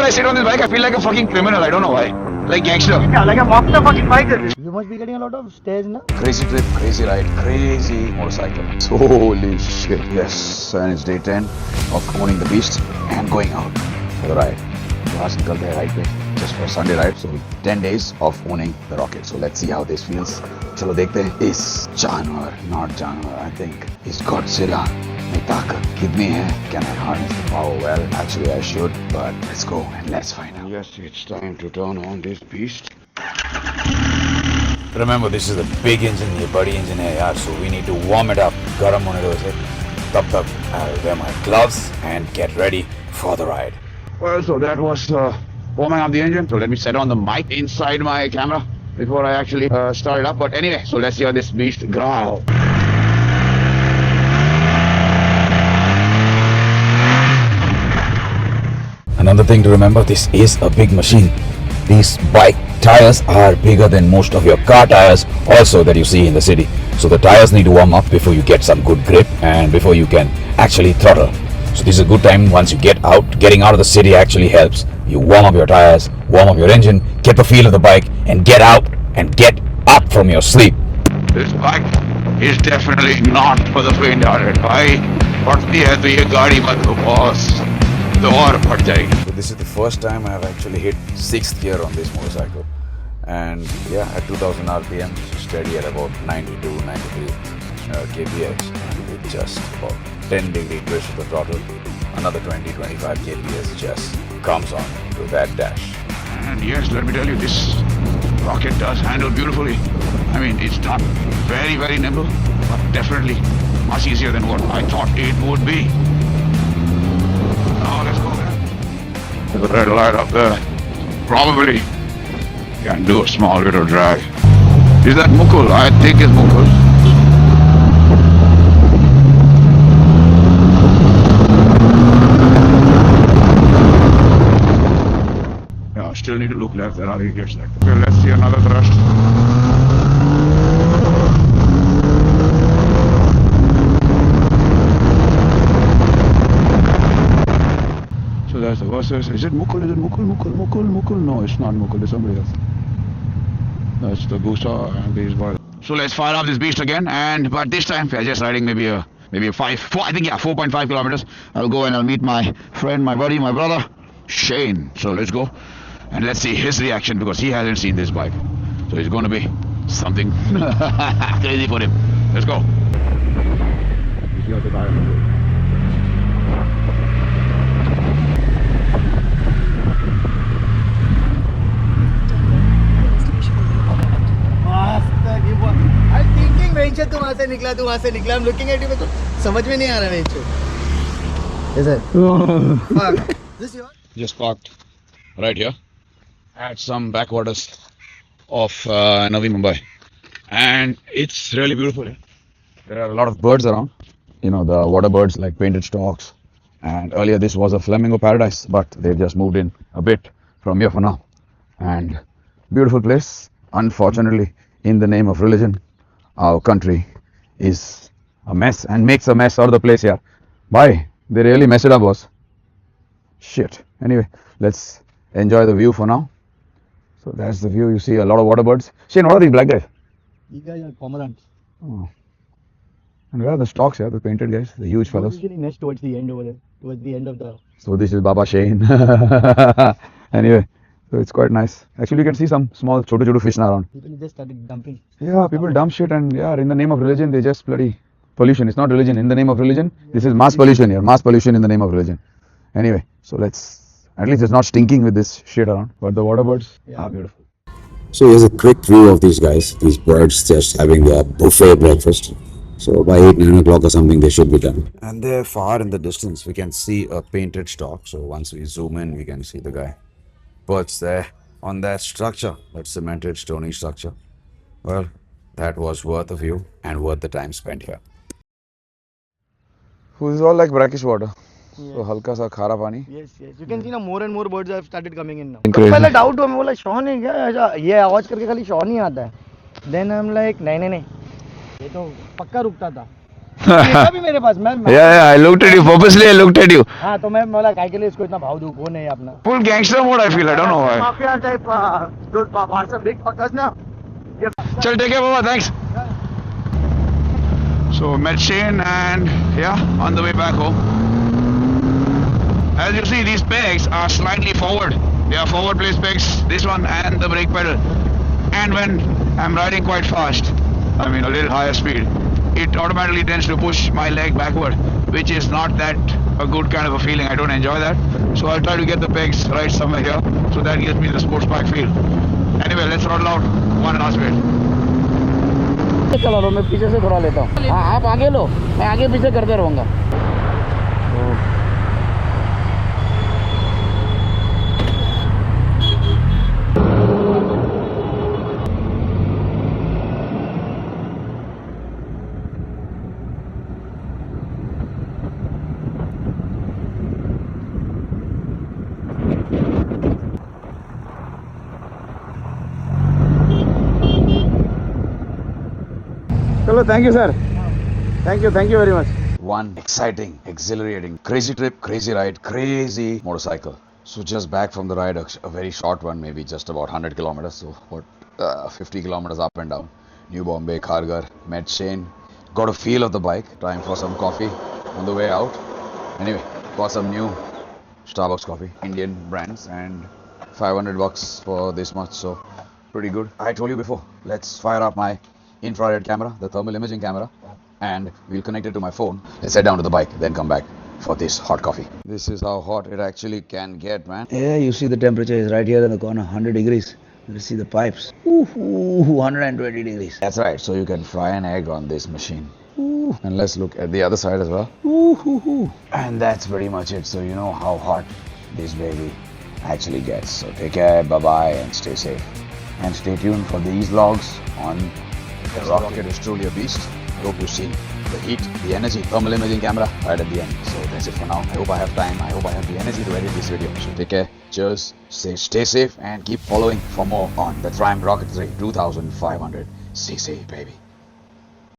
I sit on this bike, I feel like a fucking criminal. I don't know why. Like gangster. Yeah, like a mafia fucking bike is this. You must be getting a lot of stares, na? Crazy trip, crazy ride, crazy motorcycle. Holy shit. Yes, and it's day 10 of owning the beast and going out for the ride. Last nikalte hai right way, just for Sunday ride. So 10 days of owning the rocket. So let's see how this feels. Chalo dekhte hain. Is जानवर, not जानवर. I think is Godzilla. में ताकत कितनी है? Can I harness the power? Well, actually I should, but let's go and let's find out. Yes, it's time to turn on this beast. Remember, this is a big engine, ये बड़ी engine है यार, so we need to warm it up. गर्म होने दो इसे. तब तक I'll wear my gloves and get ready for the ride. Well, so that was warming up the engine. So let me set on the mic inside my camera before I actually start it up. But anyway, so let's hear this beast growl. Another thing to remember, this is a big machine. These bike tires are bigger than most of your car tires also that you see in the city. So the tires need to warm up before you get some good grip and before you can actually throttle. So this is a good time once you get out. Getting out of the city actually helps. You warm up your tires, warm up your engine, get the feel of the bike and get out and get up from your sleep. This bike is definitely not for the faint-hearted. So this is the first time I have actually hit 6th gear on this motorcycle, and yeah, at 2000 RPM, steady at about 92, 93 kph, and with just about 10 degree twist of the throttle, another 20, 25 kph just comes on to that dash. And yes, let me tell you, this rocket does handle beautifully. I mean, it's not very, very nimble, but definitely much easier than what I thought it would be. Oh, let's go there. There's a red light up there. Probably can do a small little drag. Is that Mukul? I think it's Mukul. Yeah, still need to look left. There are idiots there. Okay, let's see another thrust. That's the versus. Is it Mukul? Is it Mukul? No, it's not Mukul. It's somebody else. That's the Gusa and these boys. So let's fire up this beast again, but this time we're just riding maybe a 4.5 kilometers. I'll go and I'll meet my friend, my buddy, my brother, Shane. So let's go and let's see his reaction because he hasn't seen this bike. So it's going to be something crazy for him. Let's go. तू वहाँ से निकला I'm looking at you but समझ में नहीं आ रहा venture is it this yours? Just parked right here at some backwaters of Navi Mumbai, and it's really beautiful here. There are a lot of birds around, you know, the water birds like painted storks, and earlier this was a flamingo paradise, but they've just moved in a bit from here for now. And beautiful place. Unfortunately, in the name of religion, our country is a mess and makes a mess out of the place here. Bye. They really mess it up, boss. Shit. Anyway, let's enjoy the view for now. So that's the view. You see a lot of water birds. Shane, what are these black guys? These guys are cormorants. Oh. And where are the stalks here, the painted guys, the huge fellows? Usually nest towards the end over there, towards the end of the... So this is Baba Shane. Anyway. So it's quite nice. Actually, you can see some small chotu fish now around. People just started dumping. Yeah, people dump shit, and yeah, in the name of religion, they just bloody pollution. It's not religion. In the name of religion, this is mass pollution here. Mass pollution in the name of religion. Anyway, so at least it's not stinking with this shit around. But the water birds are beautiful. So here's a quick view of these guys. These birds just having their buffet breakfast. So by 8, 9 o'clock or something, they should be done. And there, far in the distance, we can see a painted stalk. So once we zoom in, we can see the guy. Birds there on that structure, that cemented stony structure. Well, that was worth a view and worth the time spent here. This is all like brackish water. Yes. So halka sa khara pani. Yes. You can see now more and more birds have started coming in now. Incredible. पहले doubt हुआ मैं बोला Shawn है क्या ये आवाज करके खाली शॉन ही आता है. Then I'm like नहीं ये तो पक्का रुकता था. था भी मेरे पास मैं I looked at you purposely. I looked at you. हाँ तो मैं बोला काय के लिए इसको इतना भाव दूं वो नहीं है अपना Full gangster mode. I feel. I don't know why. Mafia type dude what's a big fuckers now Chal, take care, Baba. Thanks. So met Shane and yeah, on the way back home. As you see, these pegs are slightly forward. They are forward place pegs. This one and the brake pedal. And when I'm riding quite fast, I mean a little higher speed, it automatically tends to push my leg backward, which is not that a good kind of a feeling. I don't enjoy that. So I'll try to get the pegs right somewhere here, so that gives me the sports bike feel. Anyway, let's roll out one last bit. चला लो मैं पीछे से थोड़ा लेता हूँ हाँ आप आगे लो मैं आगे पीछे करते रहूँगा चलो thank you sir thank you very much One exciting, exhilarating, crazy trip, crazy ride, crazy motorcycle. So just back from the ride, a very short one, maybe just about 100 kilometers. So what, 50 kilometers up and down. New Bombay, Kharghar, met Shane, got a feel of the bike. Time for some coffee on the way out. Anyway, got some new Starbucks coffee, Indian brands, and $500 for this much. So pretty good. I told you before. Let's fire up my infrared camera, the thermal imaging camera, and we'll connect it to my phone. Let's head down to the bike, then come back for this hot coffee. This is how hot it actually can get, man. Yeah, you see the temperature is right here in the corner, 100 degrees. You see the pipes. Ooh, 120 degrees. That's right, so you can fry an egg on this machine. Ooh. And let's look at the other side as well. Ooh. And that's pretty much it. So you know how hot this baby actually gets. So take care, bye-bye, and stay safe. And stay tuned for these vlogs on the rocket is truly a beast. I hope you've seen the heat, the energy, thermal imaging camera right at the end. So that's it for now. I hope I have time. I hope I have the energy to edit this video. So take care. Cheers. Stay safe and keep following for more on the Triumph Rocket 3 2500cc, baby.